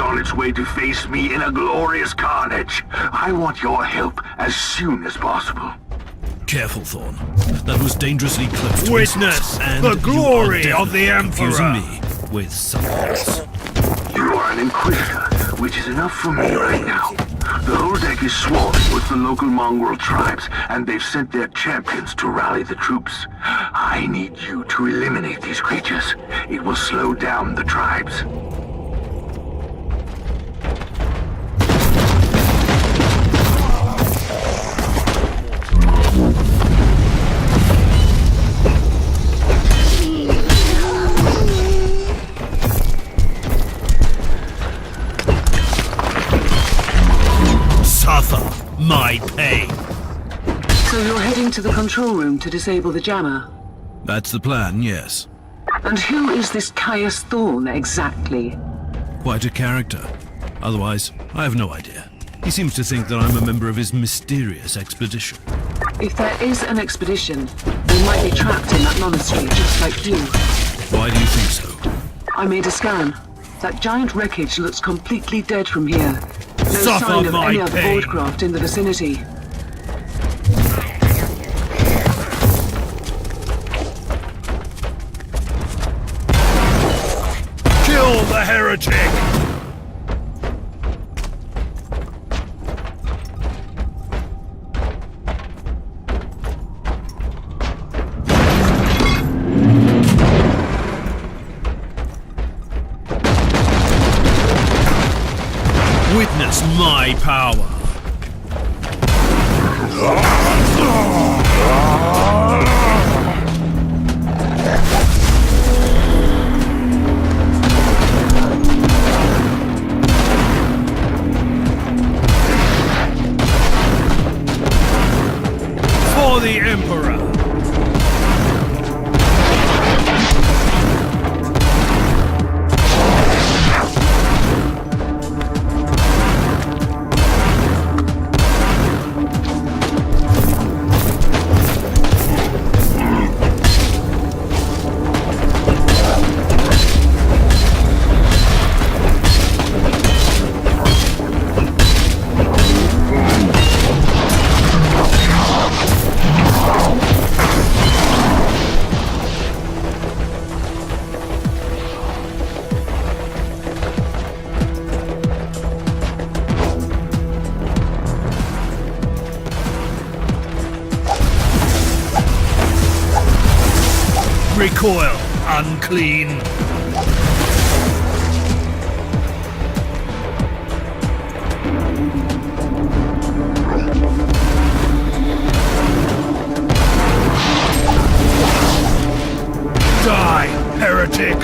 on its way to face me in a glorious carnage. I want your help as soon as possible. Careful, Thorn. That was dangerously close to Witness and the glory of the confusing Emperor! me with someone else. You are an Inquisitor, which is enough for me right now. The whole deck is swarming with the local mongrel tribes, and they've sent their champions to rally the troops. I need you to eliminate these creatures. It will slow down the tribes. Suffer my pain. So you're heading to the control room to disable the jammer? That's the plan, yes. And who is this Caius Thorn exactly? Quite a character. Otherwise, I have no idea. He seems to think that I'm a member of his mysterious expedition. If there is an expedition, we might be trapped in that monastery just like you. Why do you think so? I made a scan. That giant wreckage looks completely dead from here. No Suffer sign of my any other pain. boardcraft in the vicinity. Kill the heretic! Witness my power. For the Emperor! Recoil, unclean! Die, heretic!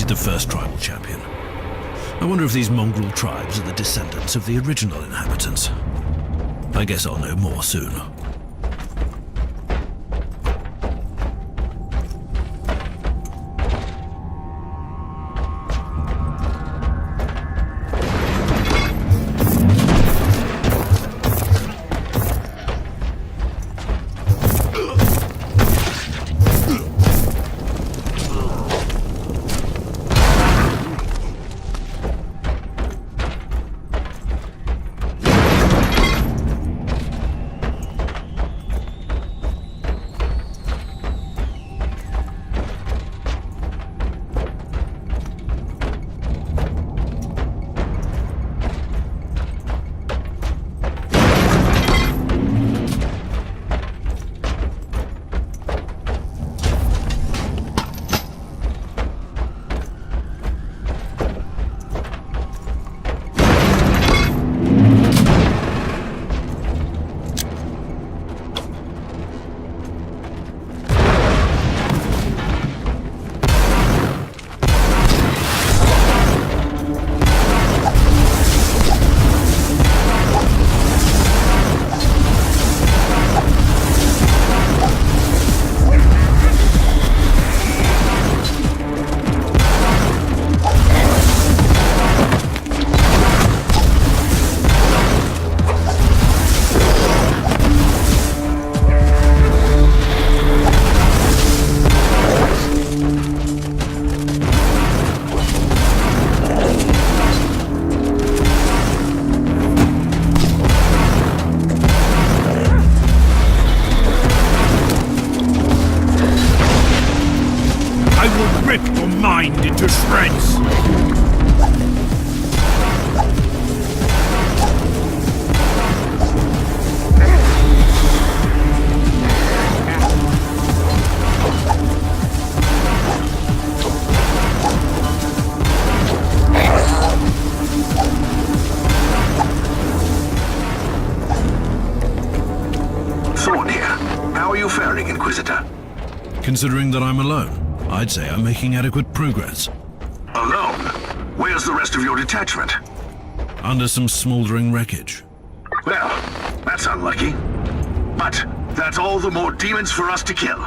defeated the first tribal champion. I wonder if these mongrel tribes are the descendants of the original inhabitants. I guess I'll know more soon. mind into shreds! Thorn here. How are you faring, Inquisitor? Considering that I'm alone, I'd say I'm making adequate progress. Alone? Where's the rest of your detachment? Under some smoldering wreckage. Well, that's unlucky. But that's all the more demons for us to kill.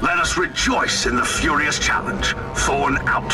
Let us rejoice in the furious challenge. Thorn out.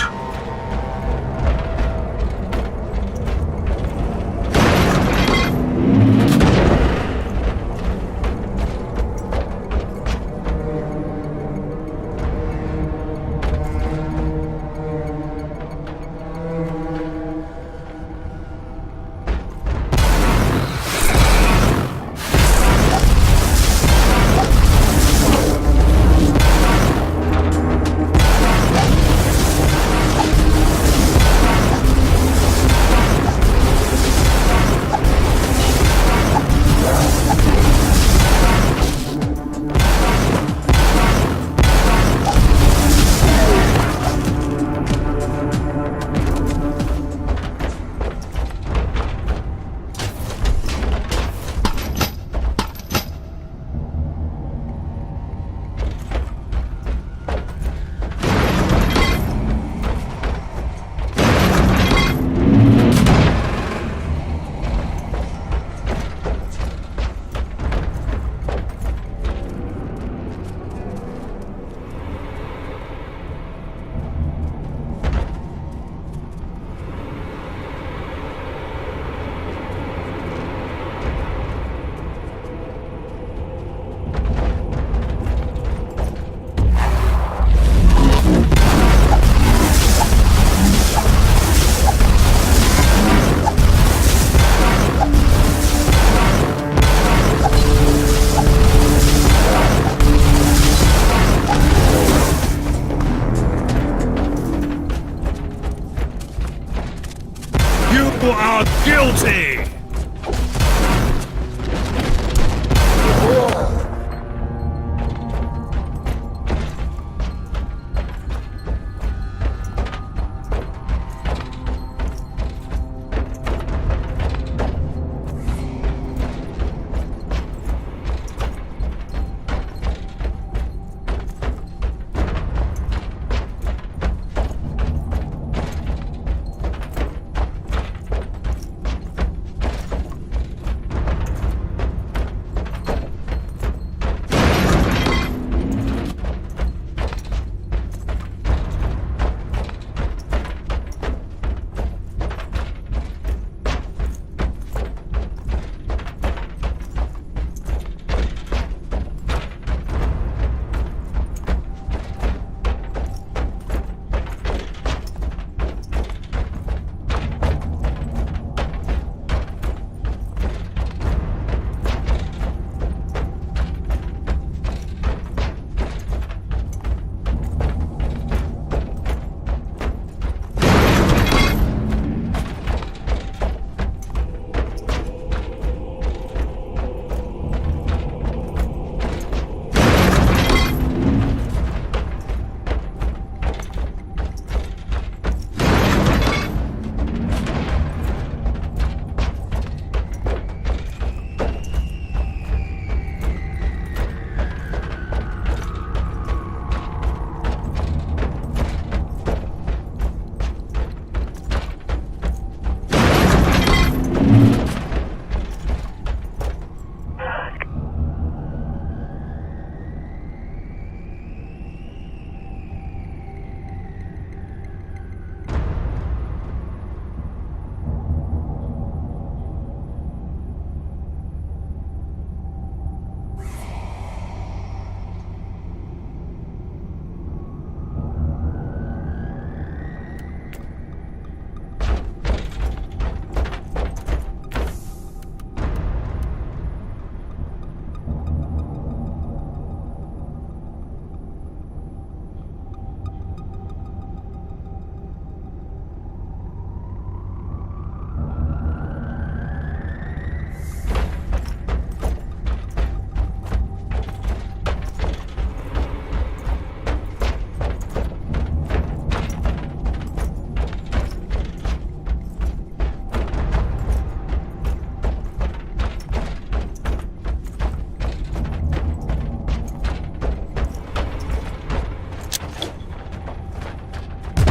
You are guilty!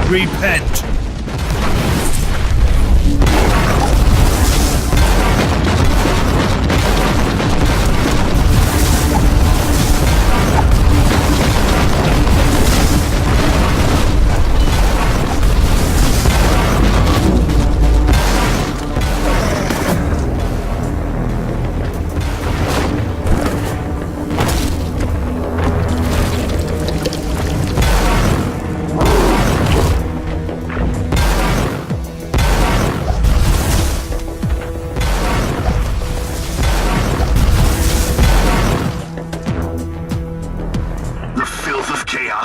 Repent.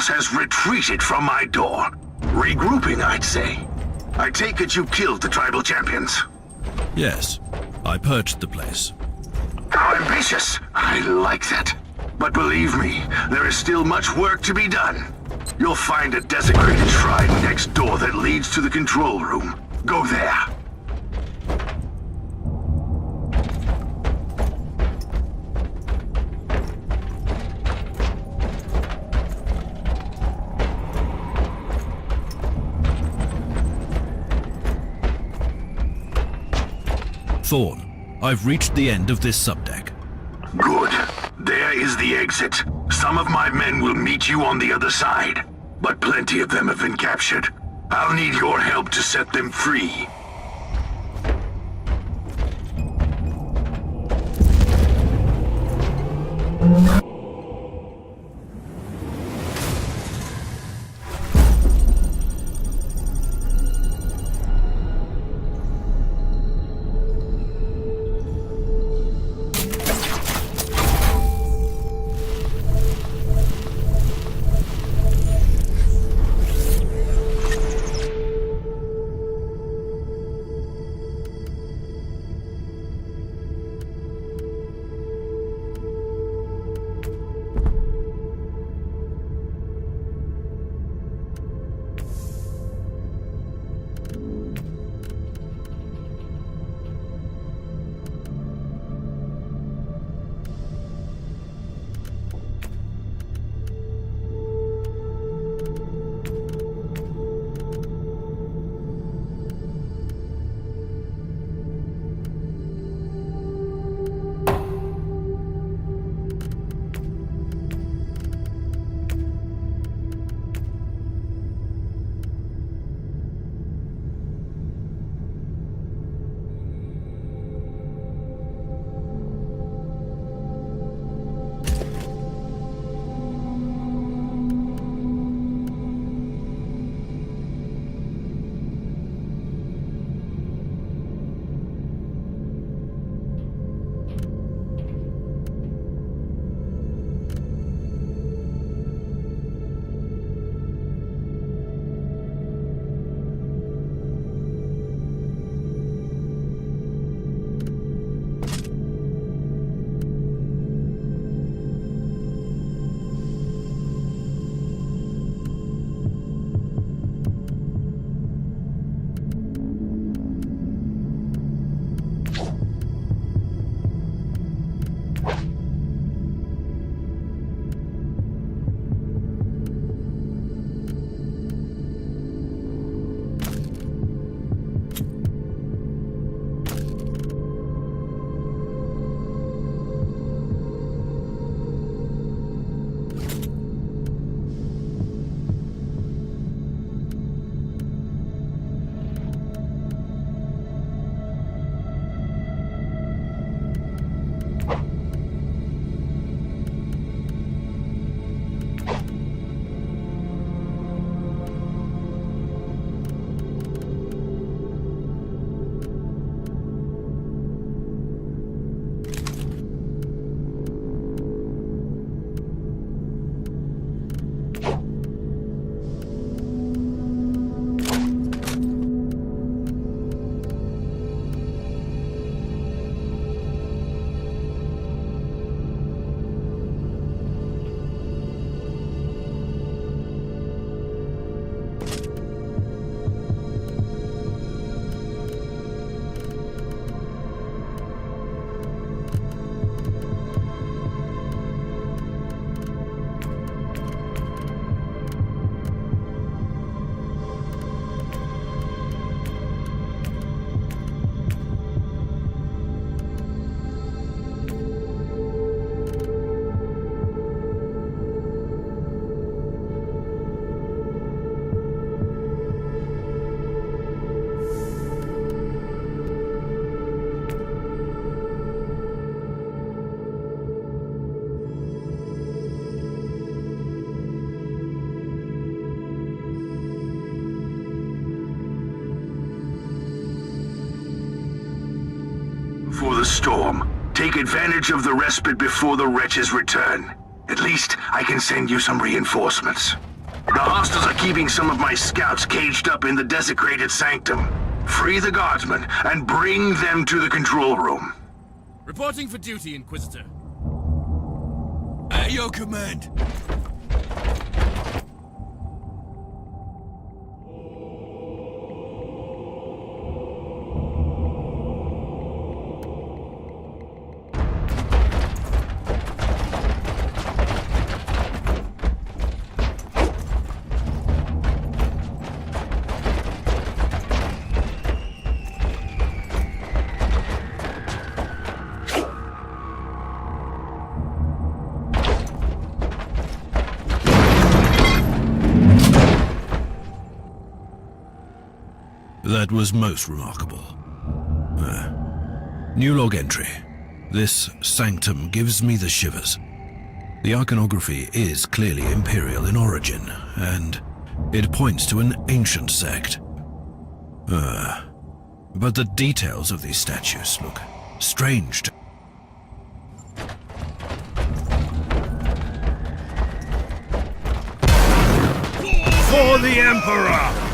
Has retreated from my door. Regrouping, I'd say. I take it you killed the tribal champions. Yes, I purged the place. How ambitious! I like that. But believe me, there is still much work to be done. You'll find a desecrated shrine next door that leads to the control room. Go there. Thorn, I've reached the end of this subdeck. Good. There is the exit. Some of my men will meet you on the other side, but plenty of them have been captured. I'll need your help to set them free. the storm. Take advantage of the respite before the wretches return. At least, I can send you some reinforcements. The hostiles are keeping some of my scouts caged up in the desecrated sanctum. Free the guardsmen and bring them to the control room. Reporting for duty, Inquisitor. At your command. That was most remarkable. New log entry. This sanctum gives me the shivers. The iconography is clearly imperial in origin, and it points to an ancient sect. But the details of these statues look strange to... For the Emperor!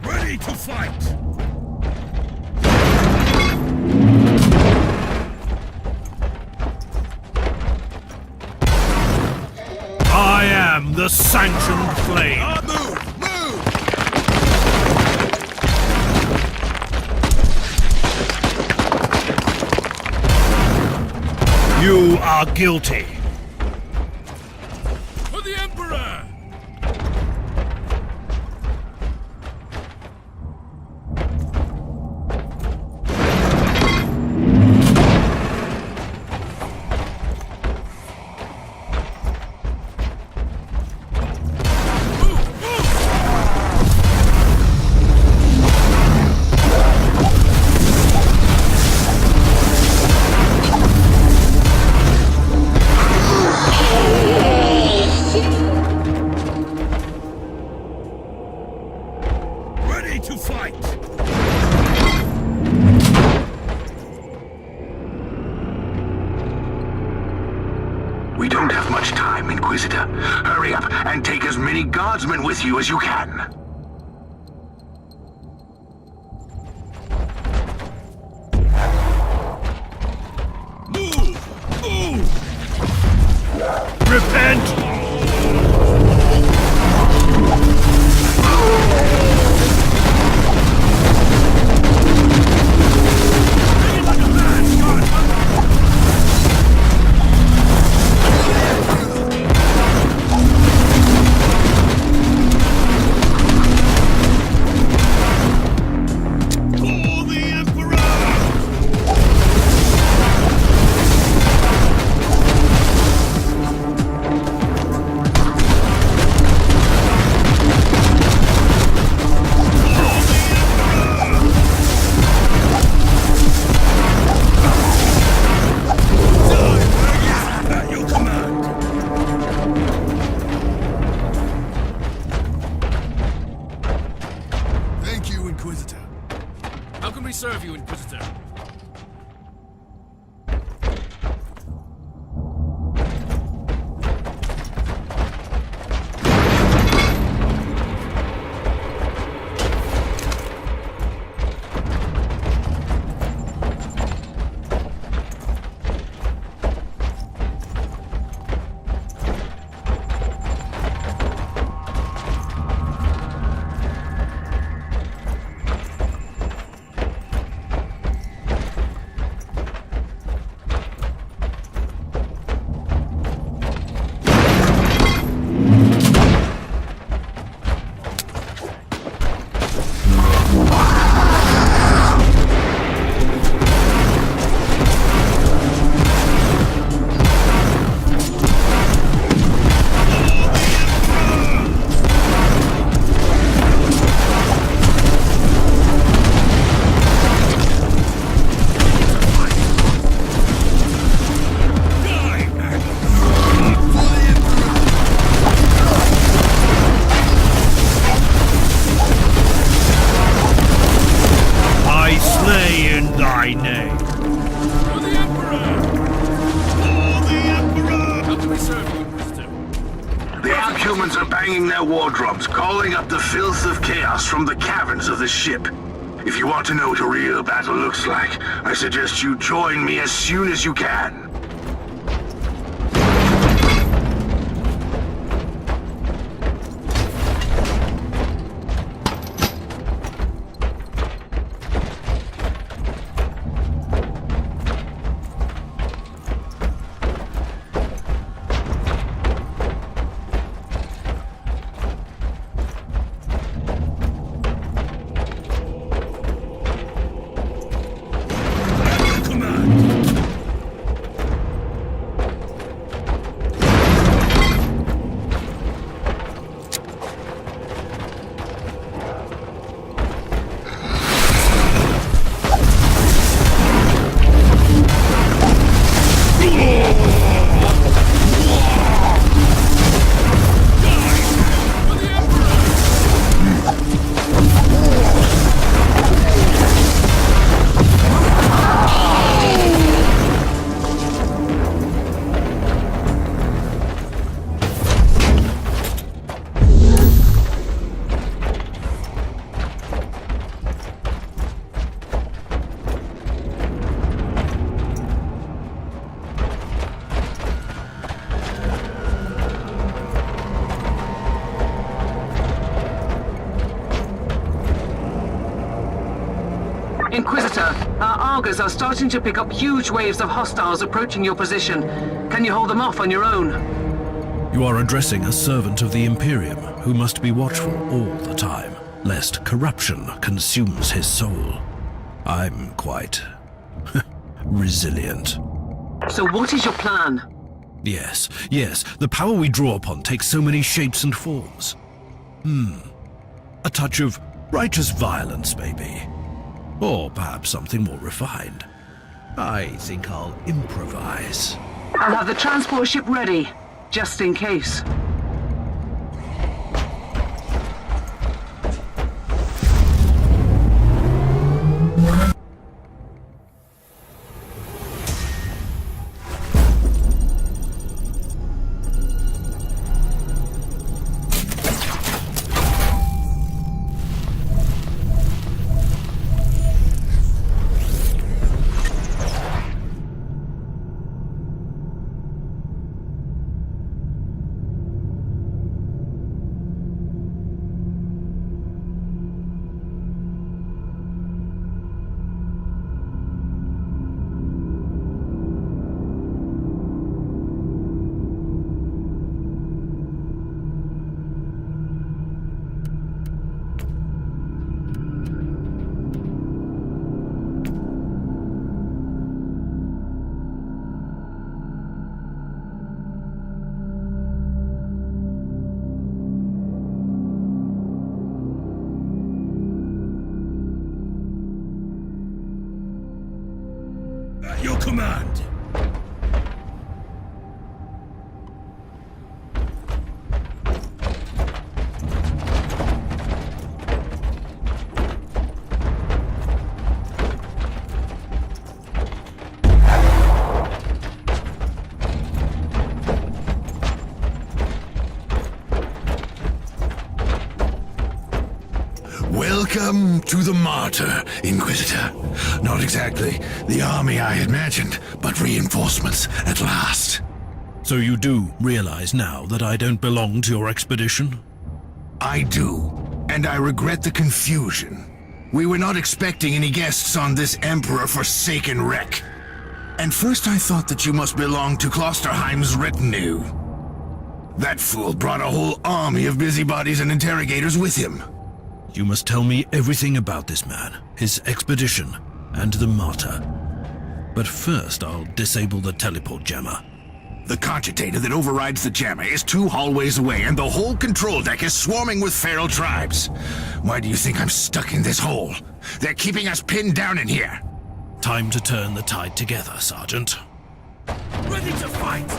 Ready to fight! I am the sanctioned flame! Move! Move! You are guilty! For the Emperor! To fight! We don't have much time, Inquisitor. Hurry up and take as many guardsmen with you as you can. Move! Move! Repent! banging their war drums, calling up the filth of chaos from the caverns of the ship. If you want to know what a real battle looks like, I suggest you join me as soon as you can. Inquisitor, our Argos are starting to pick up huge waves of hostiles approaching your position. Can you hold them off on your own? You are addressing a servant of the Imperium who must be watchful all the time, lest corruption consumes his soul. I'm quite resilient. So what is your plan? Yes, the power we draw upon takes so many shapes and forms. A touch of righteous violence, maybe. Or perhaps something more refined. I think I'll improvise. I'll have the transport ship ready, just in case. At your command. Welcome to the Martyr, Inquisitor. Not exactly the army I imagined, but reinforcements at last. So you do realize now that I don't belong to your expedition? I do, and I regret the confusion. We were not expecting any guests on this Emperor-forsaken wreck. And first I thought that you must belong to Klosterheim's retinue. That fool brought a whole army of busybodies and interrogators with him. You must tell me everything about this man, his expedition, and the Martyr. But first, I'll disable the teleport jammer. The cogitator that overrides the jammer is 2 hallways away, and the whole control deck is swarming with feral tribes. Why do you think I'm stuck in this hole? They're keeping us pinned down in here. Time to turn the tide together, Sergeant. Ready to fight!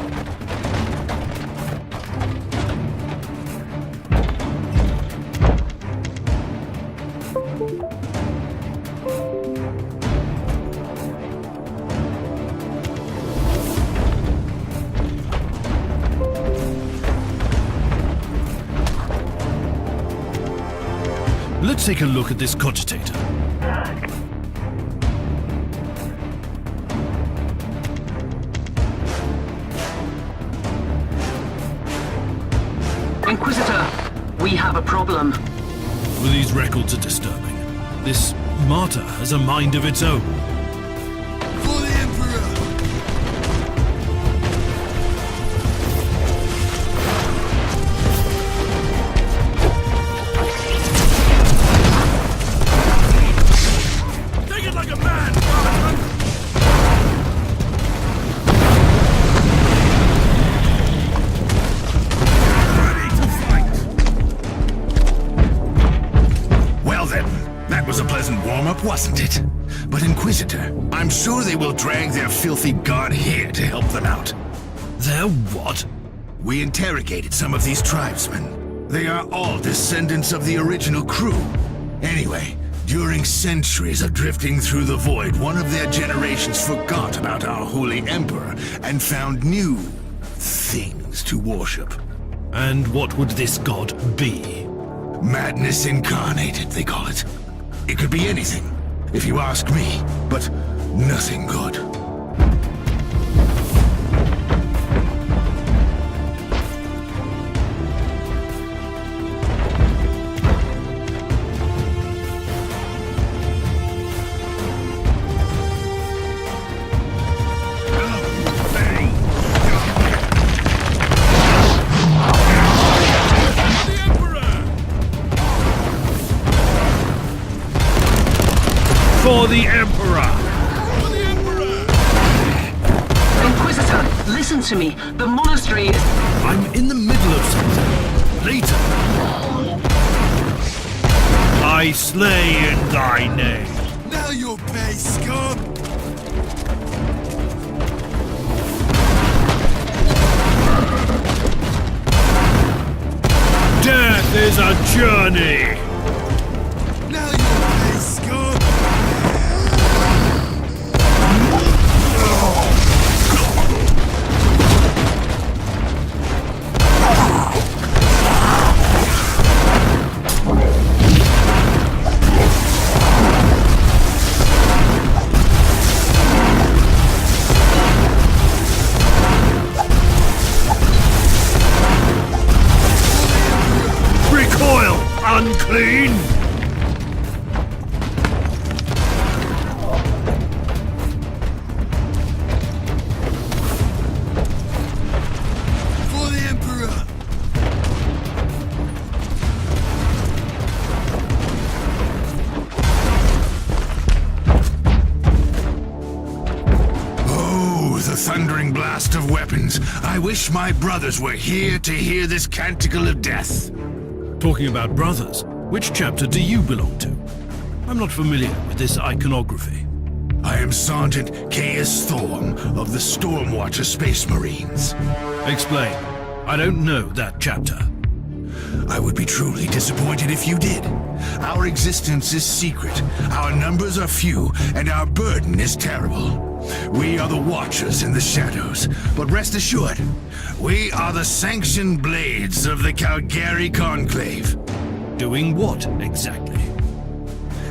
Let's take a look at this cogitator. Inquisitor, we have a problem. Well, these records are disturbing. This martyr has a mind of its own. For the Emperor! Take it like a man, Guardsman! Ready to fight! Well then, that was a pleasant warm-up, wasn't it? But Inquisitor, I'm sure they will drag their filthy god here to help them out. Their what? We interrogated some of these tribesmen. They are all descendants of the original crew. Anyway, during centuries of drifting through the void, one of their generations forgot about our holy emperor and found new things to worship. And what would this god be? Madness incarnated, they call it. It could be anything, if you ask me, but nothing good. For the Emperor! Inquisitor, listen to me. The monastery is... I'm in the middle of something. Later. I slay in thy name. Now you'll pay, scum! Death is a journey. Now you'll pay, scum! Recoil, unclean! For the Emperor! Oh, the thundering blast of weapons. I wish my brothers were here to hear this canticle of death. Talking about brothers, which chapter do you belong to? I'm not familiar with this iconography. I am Sergeant Caius Thorm of the Stormwatcher Space Marines. Explain. I don't know that chapter. I would be truly disappointed if you did. Our existence is secret, our numbers are few, and our burden is terrible. We are the Watchers in the shadows, but rest assured, we are the sanctioned blades of the Calgary Conclave. Doing what, exactly?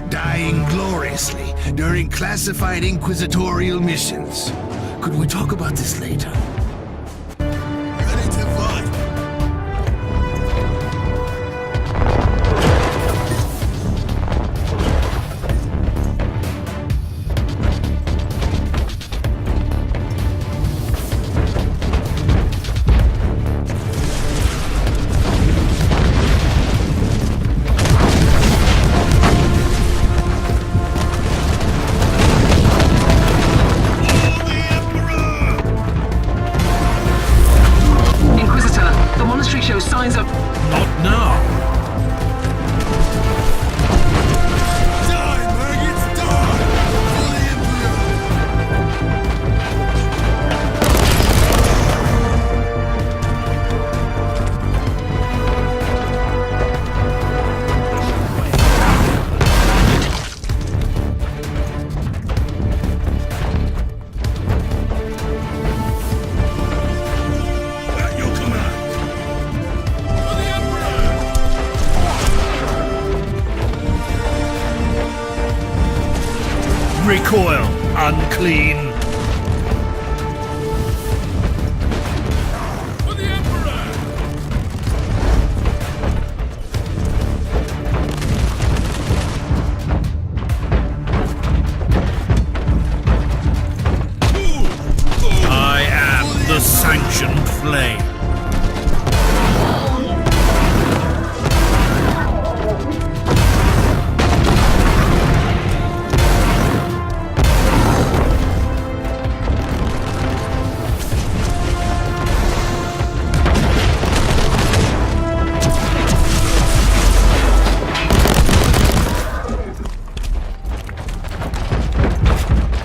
Dying gloriously during classified inquisitorial missions. Could we talk about this later? Ready to fight! For the Emperor! recoil, unclean. For the Emperor! I am the sanctioned flame.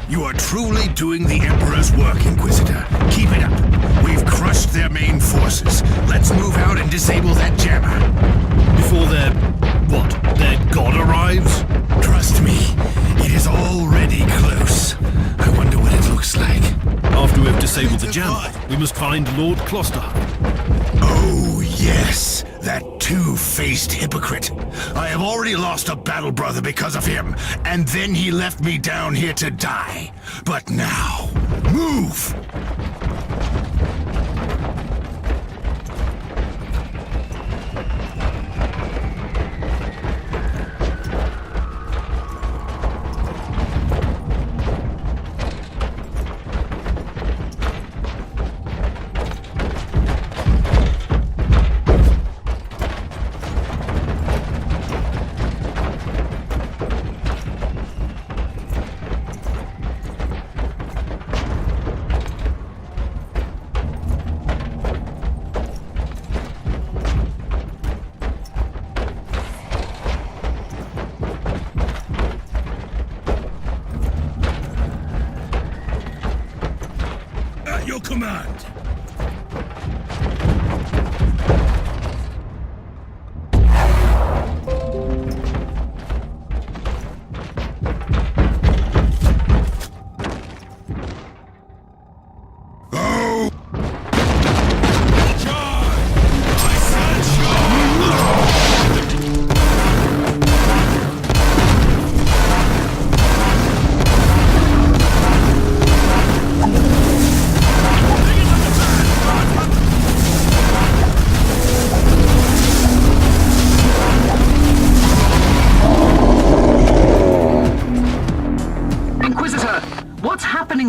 You are truly doing the Emperor's work, Inquisitor. Keep it up. We've crushed their main forces. Let's move out and disable that jammer. Before their god arrives? Trust me, it is already close. I wonder what it looks like. After we've disabled the jammer, we must find Lord Klosterheim. Oh, yes. That two-faced hypocrite. I have already lost a battle brother because of him, and then he left me down here to die. But now, move! At your command.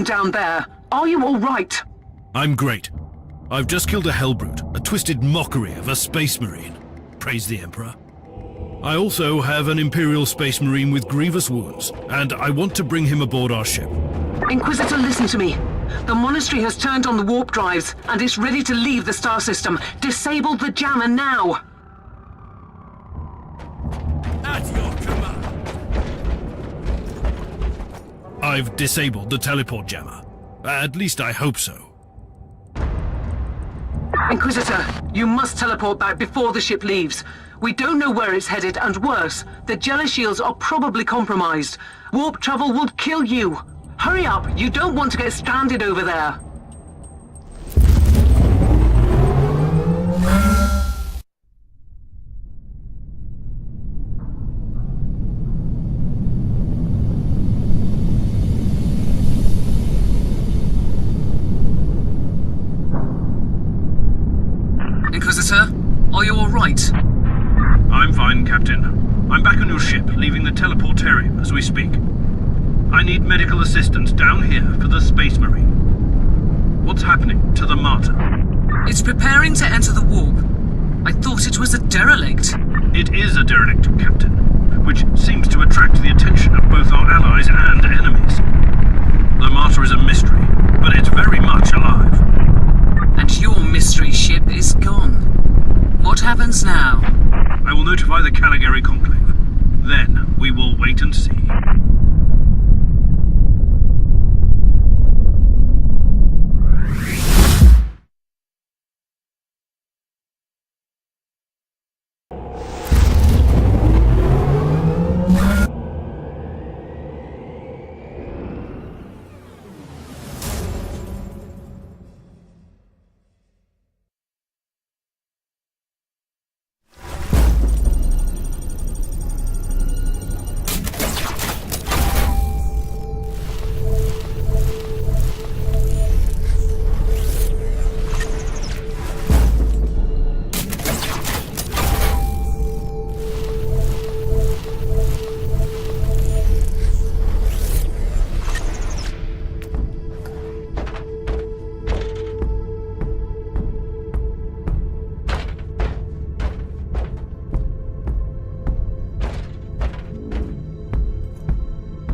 Down there. Are you all right? I'm great. I've just killed a Hellbrute, a twisted mockery of a Space Marine. Praise the Emperor. I also have an Imperial Space Marine with grievous wounds, and I want to bring him aboard our ship. Inquisitor, listen to me. The monastery has turned on the warp drives, and is ready to leave the star system. Disable the jammer now! At your command. I've disabled the teleport jammer. At least I hope so. Inquisitor, you must teleport back before the ship leaves. We don't know where it's headed, and worse, the jealous shields are probably compromised. Warp travel would kill you. Hurry up, you don't want to get stranded over there. Inquisitor, are you all right? I'm fine, Captain. I'm back on your ship, leaving the teleportarium as we speak. I need medical assistance down here for the Space Marine. What's happening to the Martyr? It's preparing to enter the warp. I thought it was a derelict. It is a derelict, Captain, which seems to attract the attention of both our allies and enemies. The Martyr is a mystery, but it's very much alive. And your mystery ship is gone. What happens now? I will notify the Caligari Conclave. Then we will wait and see.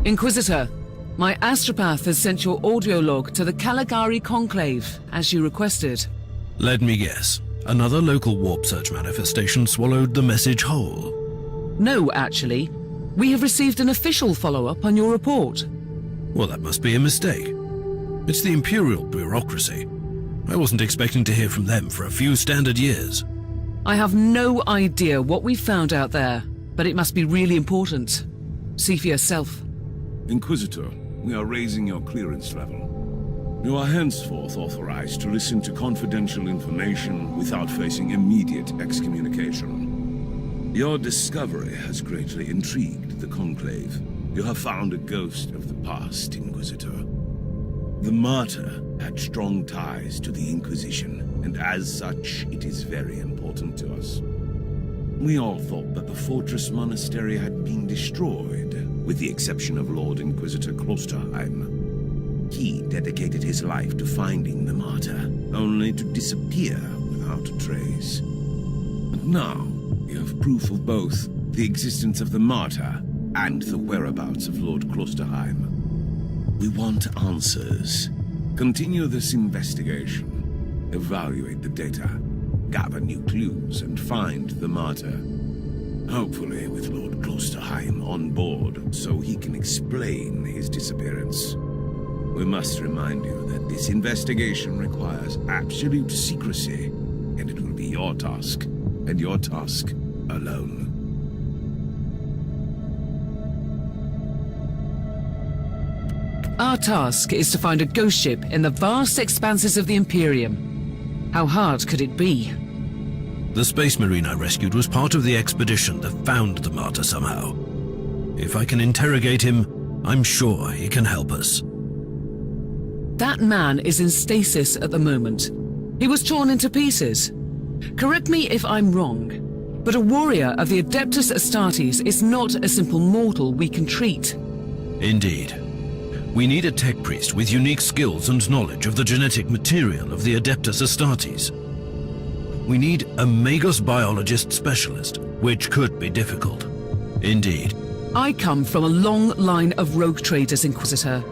Inquisitor, my astropath has sent your audio log to the Caligari Conclave, as you requested. Let me guess. Another local warp surge manifestation swallowed the message whole. No, actually. We have received an official follow-up on your report. Well, that must be a mistake. It's the Imperial bureaucracy. I wasn't expecting to hear from them for a few standard years. I have no idea what we found out there, but it must be really important. See for yourself. Inquisitor, we are raising your clearance level. You are henceforth authorized to listen to confidential information without facing immediate excommunication. Your discovery has greatly intrigued the Conclave. You have found a ghost of the past, Inquisitor. The Martyr had strong ties to the Inquisition, and as such, it is very important to us. We all thought that the Fortress Monastery had been destroyed, with the exception of Lord Inquisitor Klosterheim. He dedicated his life to finding the Martyr, only to disappear without a trace. But now, we have proof of both the existence of the Martyr and the whereabouts of Lord Klosterheim. We want answers. Continue this investigation. Evaluate the data, gather new clues, and find the Martyr. Hopefully with Lord Klosterheim on board, so he can explain his disappearance. We must remind you that this investigation requires absolute secrecy, and it will be your task, and your task alone. Our task is to find a ghost ship in the vast expanses of the Imperium. How hard could it be? The Space Marine I rescued was part of the expedition that found the Martyr somehow. If I can interrogate him, I'm sure he can help us. That man is in stasis at the moment. He was torn into pieces. Correct me if I'm wrong, but a warrior of the Adeptus Astartes is not a simple mortal we can treat. Indeed. We need a tech priest with unique skills and knowledge of the genetic material of the Adeptus Astartes. We need a Magos biologist specialist, which could be difficult. Indeed. I come from a long line of rogue traders, Inquisitor.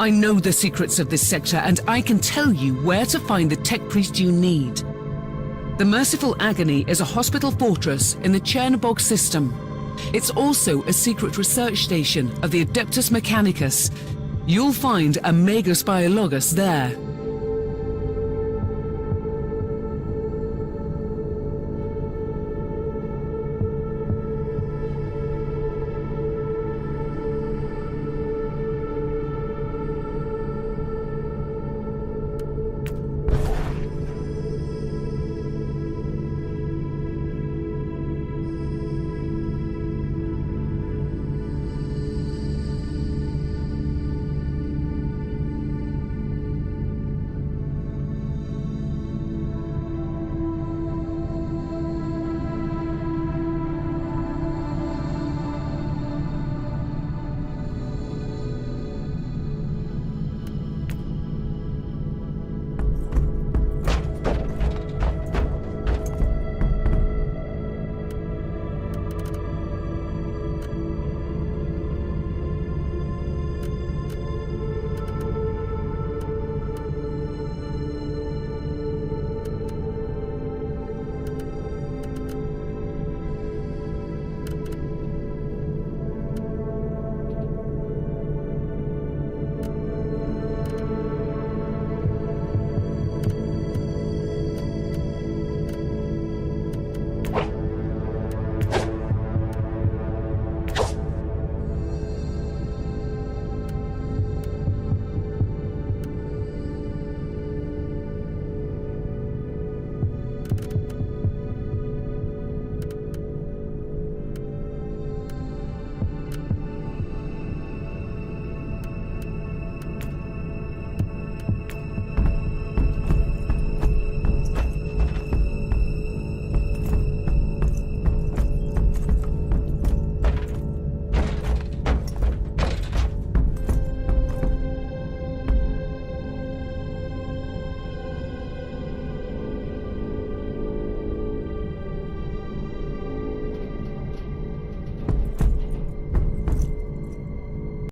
I know the secrets of this sector, and I can tell you where to find the tech priest you need. The Merciful Agony is a hospital fortress in the Chernobog system. It's also a secret research station of the Adeptus Mechanicus. You'll find a Magos Biologus there.